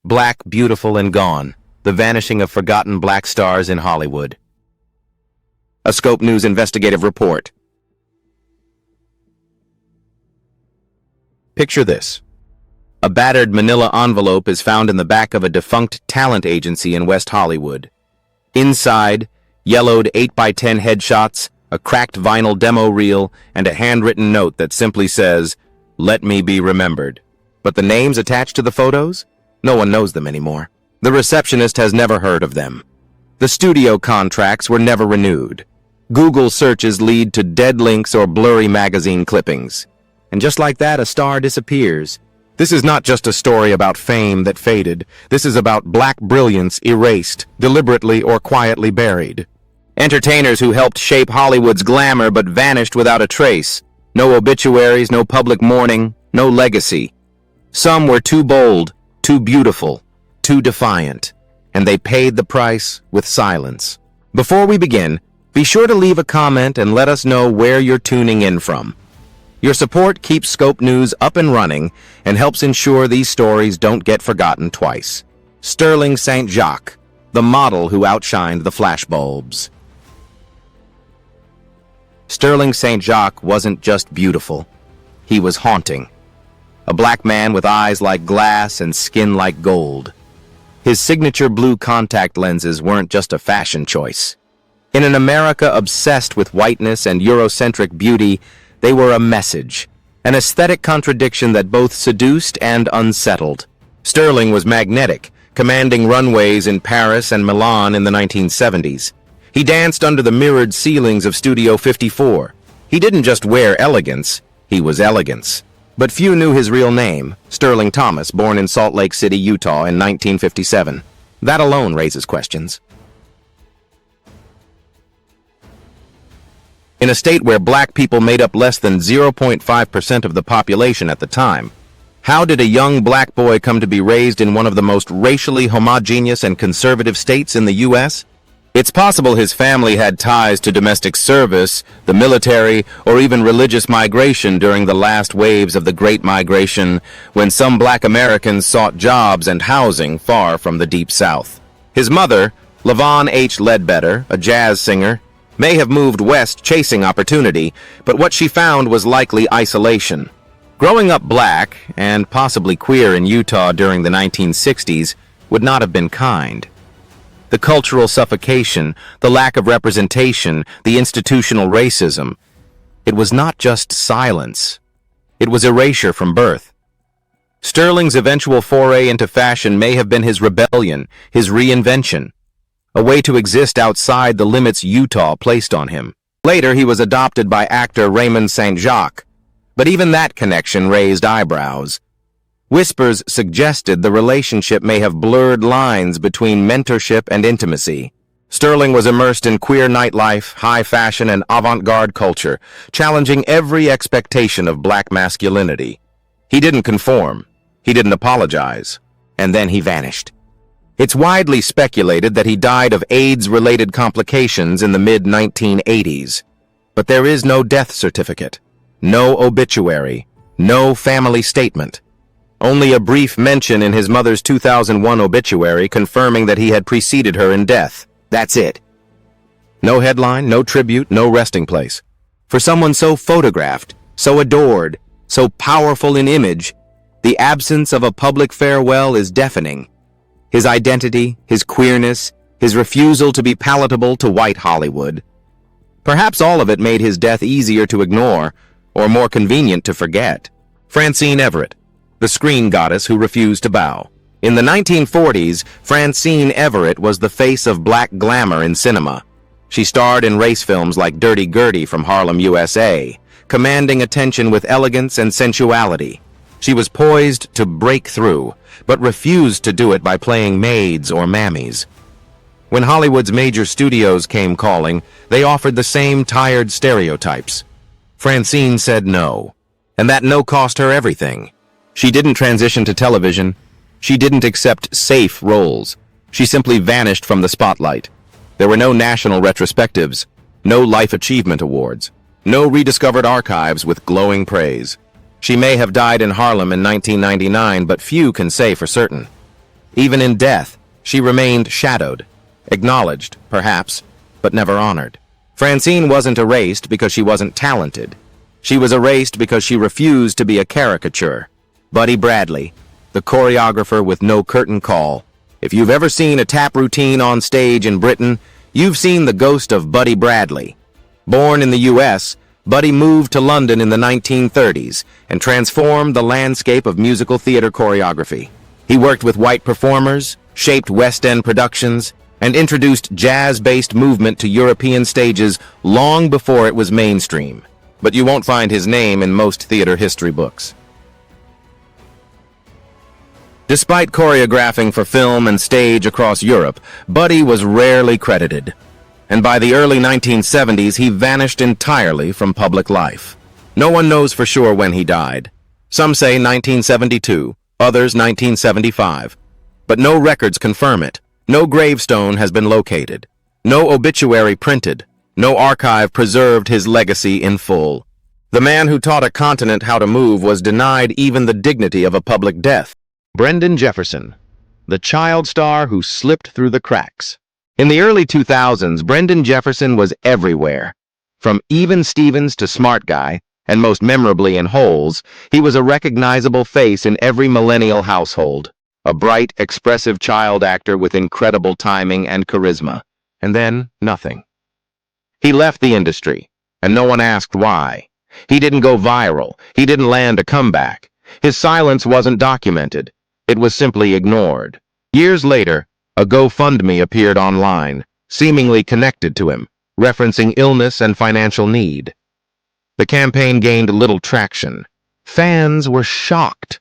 Black, Beautiful, and Gone. The Vanishing of Forgotten Black Stars in Hollywood. A Scope News investigative report. Picture this. A battered manila envelope is found in the back of a defunct talent agency in West Hollywood. Inside, yellowed 8x10 headshots, a cracked vinyl demo reel, and a handwritten note that simply says, "Let me be remembered." But the names attached to the photos? No one knows them anymore. The receptionist has never heard of them. The studio contracts were never renewed. Google searches lead to dead links or blurry magazine clippings. And just like that, a star disappears. This is not just a story about fame that faded. This is about black brilliance erased, deliberately or quietly buried. Entertainers who helped shape Hollywood's glamour but vanished without a trace. No obituaries, no public mourning, no legacy. Some were too bold, too beautiful, too defiant, and they paid the price with silence. Before we begin, be sure to leave a comment and let us know where you're tuning in from. Your support keeps Scope News up and running and helps ensure these stories don't get forgotten twice. Sterling St. Jacques, the model who outshined the flashbulbs. Sterling St. Jacques wasn't just beautiful. He was haunting. A black man with eyes like glass and skin like gold. His signature blue contact lenses weren't just a fashion choice. In an America obsessed with whiteness and Eurocentric beauty, they were a message, an aesthetic contradiction that both seduced and unsettled. Sterling was magnetic, commanding runways in Paris and Milan in the 1970s. He danced under the mirrored ceilings of Studio 54. He didn't just wear elegance, he was elegance. But few knew his real name, Sterling Thomas, born in Salt Lake City, Utah in 1957. That alone raises questions. In a state where black people made up less than 0.5% of the population at the time, how did a young black boy come to be raised in one of the most racially homogeneous and conservative states in the U.S.? It's possible his family had ties to domestic service, the military, or even religious migration during the last waves of the Great Migration, when some black Americans sought jobs and housing far from the Deep South. His mother, LaVon H. Ledbetter, a jazz singer, may have moved west chasing opportunity, but what she found was likely isolation. Growing up black, and possibly queer in Utah during the 1960s, would not have been kind. The cultural suffocation, the lack of representation, the institutional racism. It was not just silence. It was erasure from birth. Sterling's eventual foray into fashion may have been his rebellion, his reinvention, a way to exist outside the limits Utah placed on him. Later, he was adopted by actor Raymond St. Jacques, but even that connection raised eyebrows. Whispers suggested the relationship may have blurred lines between mentorship and intimacy. Sterling was immersed in queer nightlife, high fashion, and avant-garde culture, challenging every expectation of black masculinity. He didn't conform. He didn't apologize. And then he vanished. It's widely speculated that he died of AIDS-related complications in the mid-1980s. But there is no death certificate, no obituary, no family statement. Only a brief mention in his mother's 2001 obituary confirming that he had preceded her in death. That's it. No headline, no tribute, no resting place. For someone so photographed, so adored, so powerful in image, the absence of a public farewell is deafening. His identity, his queerness, his refusal to be palatable to white Hollywood. Perhaps all of it made his death easier to ignore, or more convenient to forget. Francine Everett, the screen goddess who refused to bow. In the 1940s, Francine Everett was the face of black glamour in cinema. She starred in race films like Dirty Gertie from Harlem, USA, commanding attention with elegance and sensuality. She was poised to break through, but refused to do it by playing maids or mammies. When Hollywood's major studios came calling, they offered the same tired stereotypes. Francine said no, and that no cost her everything. She didn't transition to television. She didn't accept safe roles. She simply vanished from the spotlight. There were no national retrospectives, no life achievement awards, no rediscovered archives with glowing praise. She may have died in Harlem in 1999, but few can say for certain. Even in death, she remained shadowed, acknowledged, perhaps, but never honored. Francine wasn't erased because she wasn't talented. She was erased because she refused to be a caricature. Buddy Bradley, the choreographer with no curtain call. If you've ever seen a tap routine on stage in Britain, you've seen the ghost of Buddy Bradley. Born in the U.S., Buddy moved to London in the 1930s and transformed the landscape of musical theater choreography. He worked with white performers, shaped West End productions, and introduced jazz-based movement to European stages long before it was mainstream. But you won't find his name in most theater history books. Despite choreographing for film and stage across Europe, Buddy was rarely credited. And by the early 1970s, he vanished entirely from public life. No one knows for sure when he died. Some say 1972, others 1975. But no records confirm it. No gravestone has been located. No obituary printed. No archive preserved his legacy in full. The man who taught a continent how to move was denied even the dignity of a public death. Brendan Jefferson, the child star who slipped through the cracks. In the early 2000s, Brendan Jefferson was everywhere. From Even Stevens to Smart Guy, and most memorably in Holes, he was a recognizable face in every millennial household. A bright, expressive child actor with incredible timing and charisma. And then, nothing. He left the industry, and no one asked why. He didn't go viral. He didn't land a comeback. His silence wasn't documented. It was simply ignored. Years later, a GoFundMe appeared online, seemingly connected to him, referencing illness and financial need. The campaign gained little traction. Fans were shocked.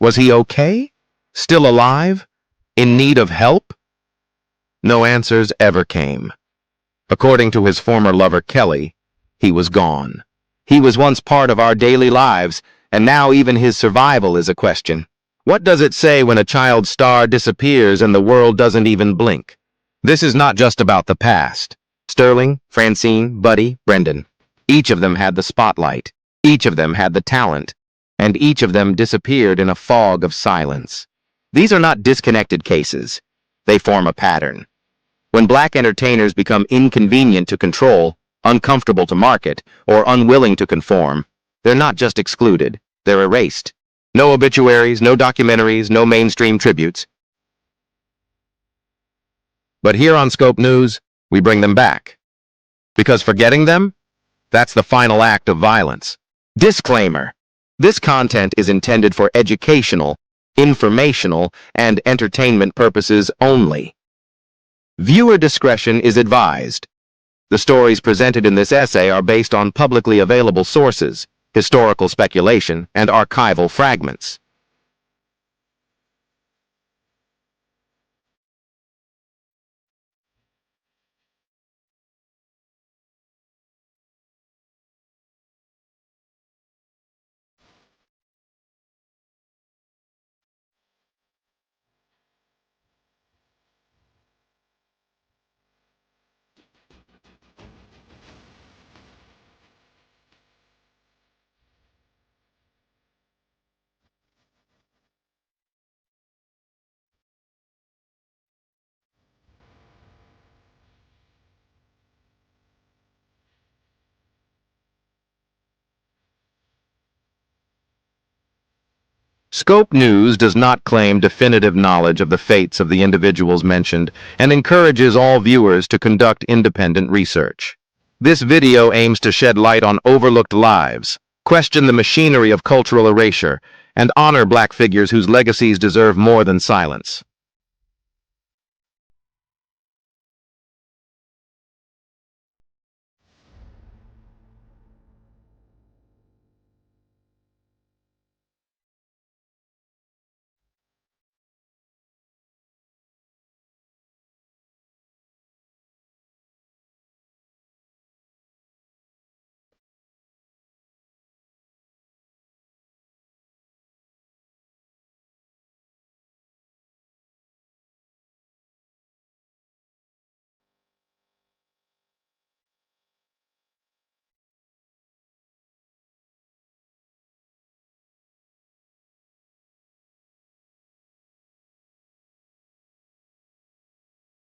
Was he okay? Still alive? In need of help? No answers ever came. According to his former lover Kelly, he was gone. He was once part of our daily lives, and now even his survival is a question. What does it say when a child star disappears and the world doesn't even blink? This is not just about the past. Sterling, Francine, Buddy, Brendan. Each of them had the spotlight. Each of them had the talent. And each of them disappeared in a fog of silence. These are not disconnected cases. They form a pattern. When black entertainers become inconvenient to control, uncomfortable to market, or unwilling to conform, they're not just excluded, they're erased. No obituaries, no documentaries, no mainstream tributes. But here on Scope News, we bring them back. Because forgetting them, that's the final act of violence. Disclaimer: this content is intended for educational, informational, and entertainment purposes only. Viewer discretion is advised. The stories presented in this essay are based on publicly available sources, historical speculation, and archival fragments. Scope News does not claim definitive knowledge of the fates of the individuals mentioned and encourages all viewers to conduct independent research. This video aims to shed light on overlooked lives, question the machinery of cultural erasure, and honor black figures whose legacies deserve more than silence.